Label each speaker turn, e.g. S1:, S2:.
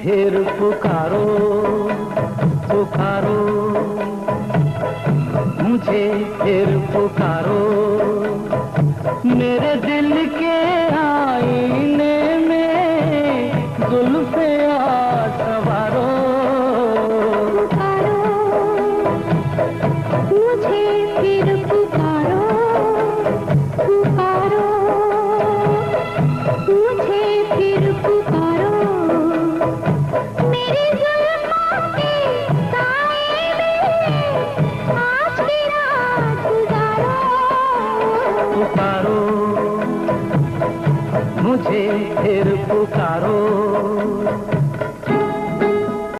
S1: फिर पुकारो पुकारो, मुझे फिर पुकारो। मेरे दिल के आईने में जुल्फे सवारो।
S2: पुकारो मुझे फिर पुकारो, पुकारो मुझे फिर पुकारो। मेरी जुल्फों के साए में आज की रात गुजारो।
S1: पुकारो मुझे फिर पुकारो।